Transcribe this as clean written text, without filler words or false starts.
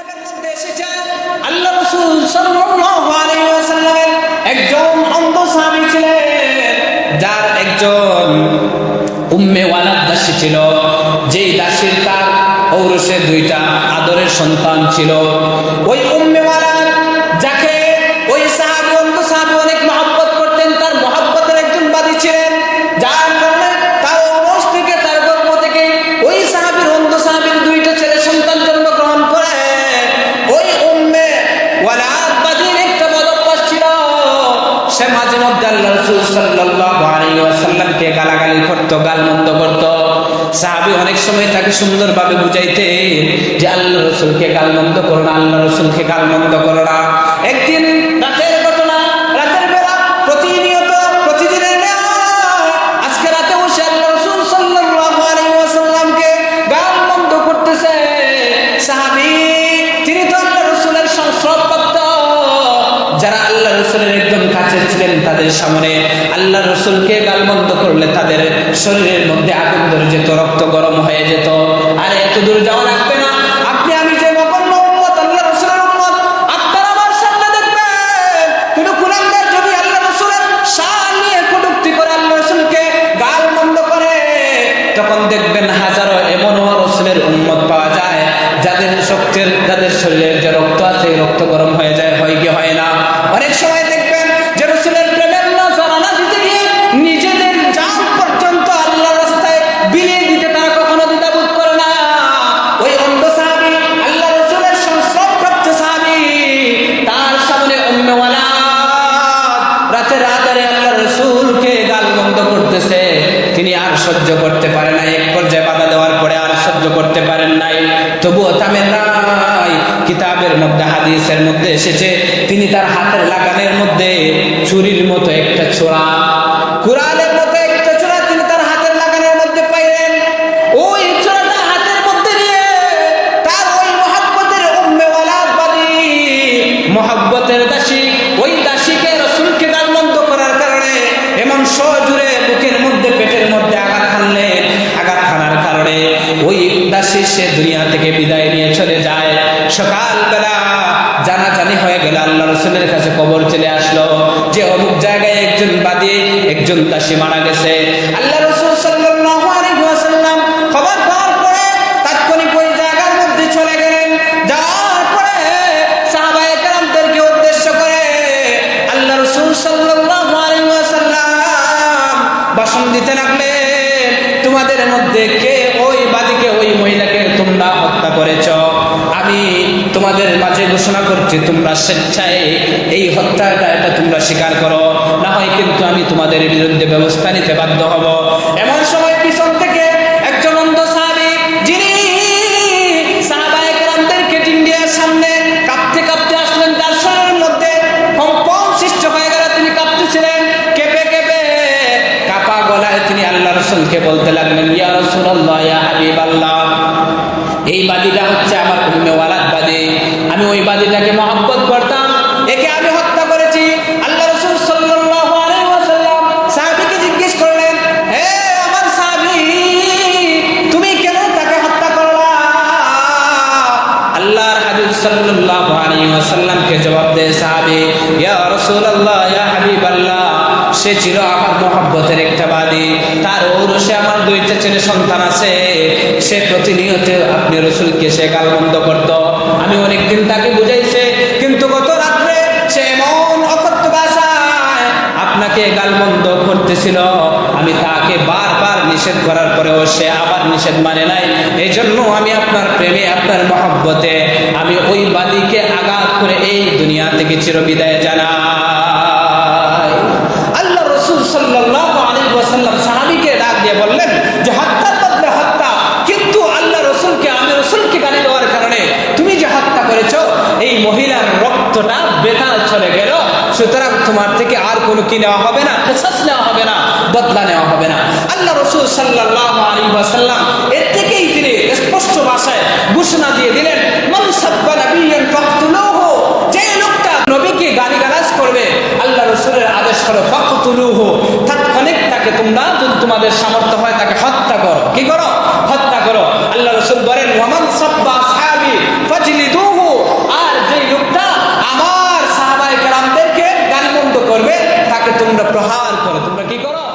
এলাকার মধ্যে এসেছে আল্লাহ রাসূল সাল্লাল্লাহু আলাইহি ওয়াসাল্লামের একজন অন্ধ সাহাবী ছিলেন, যার একজন উম্মে ওয়ালাদ দাসী ছিল, যেই দাসীর তার ঔরসে দুইটা আদরের সন্তান ছিল। ওই উম্মে ওয়ালাদ যাকে ওই সাহাবী অন্ধ সাহাবী অনেক মহব্বত করতেন, তার মহব্বতের একজন বাদী ছিলেন, যার কারণে তার ঔরস থেকে তার গর্ভ থেকে ওই সাহাবীর অন্ধ সাহাবীর দুইটা ছেলে সন্তান জন্মগ্রহণ করে। ওই উম্মে ওয়ালাদ বাদীর একটা বদ অভ্যাস ছিল, সে মাঝে মধ্যে আল্লাহ রাসূল সাল্লাল্লাহু আলাইহি ওয়াসাল্লামকে গালাগালি করত, গালমন্দ করত। সাহাবী অনেক সময় তাকে সুন্দরভাবে বুঝাইতে যে আল্লাহ রাসূলকে গালমন্দ করো না, আল্লাহ রাসূলকে গালমন্দ করো না। একদিন রাতের ঘটনা, রাতের বেলা প্রতিদিনের আজকে রাতে বসে আল্লাহ রাসূল সাল্লাল্লাহু আলাইহি ওয়াসাল্লামকে গালমন্দ করতেছে। সাহাবী তিনি তো আল্লাহ রাসূলের সংস্রবপ্রাপ্ত, যারা আল্লাহ রাসূলের একদম কাছে ছিলেন, তাদের সামনে আল্লাহ রাসূলকে গালমন্দ করলে তাদের শরীরের মধ্যে আগুন ধরে যেত, রক্ত গরম হয়ে যেত। আর এত দূর যাওয়া লাগবে না, আপনি আমি যে নগণ্য উম্মত, আল্লাহ রাসূলের উম্মত, আপনারা আমার সামনে দেখবেন কোন কুলাঙ্গার যদি আল্লাহ রাসূলের শান নিয়ে কটূক্তি করে আল্লাহ রাসূলকে গালমন্দ করে, তখন দেখবেন হাজারো এমনও রাসূলের উম্মত পাওয়া যায় যাদের শরীরের যে রক্ত আছে রক্ত গরম হয়ে যায়, হয় কি হয় না? অনেক সময় দেখবেন যে রাসূলের প্রেমের নজরানা দিতে গিয়ে নিজেদের জান পর্যন্ত আল্লাহ রাস্তায় বিলিয়ে দিতে তারা কখনো দ্বিধাবোধ করে না। ওই অন্ধ সাহাবী, আল্লাহ রাসূলের সংস্রবপ্রাপ্ত সাহাবী, তার সামনে উম্মে ওয়ালাদ রাতের আধারে আল্লাহ রাসূলকে গালমন্দ করতেছে। তিনি আর সহ্য করতে পারেন নাই, এক পর্যায়ে বাধা দেওয়ার পরে আর সহ্য করতে পারেন নাই, তবুও থামেন নাই। কিতাবের মধ্যে হাদিসের মধ্যে এসেছে তিনি তার হাতের লাগানের মধ্যে ছুরির মতো একটা ছোরা, কুড়ালের মতো একটা ছোরা তিনি তার হাতের লাগানের মধ্যে পাইলেন। ওই ছোরাটা হাতের মধ্যে নিয়ে তার ওই মহব্বতের উম্মে ওয়ালাদ বাদী, মহব্বতের দাসী, ওই দাসীকে রাসূলকে গালমন্দ করার কারণে এমন সজোরে বুকের মধ্যে পেটের মধ্যে আঘাত হানলেন। আঘাত হানার কারণে ওই দাসী সে দুনিয়া থেকে বিদায় নিয়ে চলে যায়। সকালবেলা জানাজানি হয়ে গেল, আল্লাহ রাসূলের কাছে খবর চলে আসলো যে অমুক জায়গায় একজন বাদী, একজন দাসী মারা গেছে। আল্লাহ রাসূল সাল্লাল্লাহু আলাইহি ওয়াসাল্লাম খবর পাওয়ার পরে তাৎক্ষণিক ওই জায়গার মধ্যে চলে গেলেন। যাওয়ার পরে সাহাবায়ে কেরামদেরকে উদ্দেশ্য করে আল্লাহ রাসূল সাল্লাল্লাহু আলাইহি ওয়াসাল্লাম ভাষণ দিতে লাগলেন, তোমাদের মধ্যে কে ওই বাদীকে, ওই মহিলাকে তোমরা হত্যা করেছ? আমি তোমাদের মাঝে ঘোষণা করছি তোমরা স্বেচ্ছায় এই হত্যাটা এটা তোমরা স্বীকার করো, না হয় কিন্তু আমি তোমাদের বিরুদ্ধে ব্যবস্থা নিতে বাধ্য হব। এমন সময় পিছন থেকে একজন অন্ধ সাহাবী, যিনি সাহাবায়ে কেরামদেরকে টিন্ডিয়ার সামনে কাঁপতে কাঁপতে আসলেন, তার শরীরের মধ্যে কম্পন সৃষ্টি হয়ে গেল, তিনি কাঁপতেছিলেন, কেঁপে কেঁপে কাঁপা গলায় তিনি আল্লাহ রাসূলকে বলতে লাগলেন, ইয়া রাসূলুল্লাহ, ইয়া হাবিবাল্লাহ, এই বাদীটা হচ্ছে আমার উম্মে ওয়ালাদ বাদী, আমি ওই বাদীটাকে মহব্বত করতাম, একে আমি হত্যা করেছি। আল্লাহ রাসূল সাল্লাল্লাহু আলাইহি ওয়াসাল্লাম সাহাবীকে জিজ্ঞেস করলেন, হে আমার সাহাবী, তুমি কেন তাকে হত্যা করলা? আল্লাহর হাবিব সাল্লাল্লাহু আলাইহি ওয়াসাল্লামকে জবাব দেয় সাহাবী, ইয়া রাসূলুল্লাহ, ইয়া হাবিবাল্লাহ, সে ছিল আমার মহব্বতের একটা বাদী, তার ঔরসে আমার দুইটা ছেলে সন্তান আছে, সে প্রতিনিয়ত আপনি রাসূলকে সে গালমন্দ করত। আমি অনেকদিন তাকে বুঝাইছে, কিন্তু গত রাত্রে সে এমন অকথ্য ভাষায় আপনাকে গালমন্দ করতেছিল, আমি তাকে বারবার নিষেধ করার পরেও সে আবার নিষেধ মানে নাই। এই জন্য আমি আপনার প্রেমে, আপনার মহব্বতে আমি ওই বাদীকে আঘাত করে এই দুনিয়া থেকে চিরবিদায় জানাই। আল্লাহ রাসূল সাল্লাল্লাহু আলাইহি ওয়াসাল্লাম সাহাবীকে ডাক দিয়ে বললেন যে হত্যার বদলে হত্যা, কিন্তু আল্লাহ রাসূলকে, আমি রাসূলকে গালি দেওয়ার কারণে তুমি যে হত্যা করেছো, এই মহিলার রক্তটা বেকার চলে গেল, সুতরাং তোমার থেকে আর কোনো কি নেওয়া হবে না, কিসাস নেওয়া হবে না, বদলা নেওয়া হবে না। আল্লাহ রাসূল সাল্লাল্লাহু আলাইহি ওয়াসাল্লাম এর থেকেই তিনি স্পষ্ট ভাষায় ঘোষণা দিয়ে দিলেন, মান সাব্বা নাবিয়্যান ফাকতুলুহু, যে লোকটা নবীকে গালিগালাজ করবে, আল্লাহ রাসূলের আদেশ হলো ফাকতুলুহু, তাৎক্ষণিক তাকে তোমরা যদি তোমাদের সামর্থ্য হয় তাকে হত্যা করো। কি করো? হত্যা করো। আল্লাহ রাসূল বলেন, ওয়ামান সাব্বা আসহাবি ফাজলিদুহু, প্রহার করে তোমরা কি করো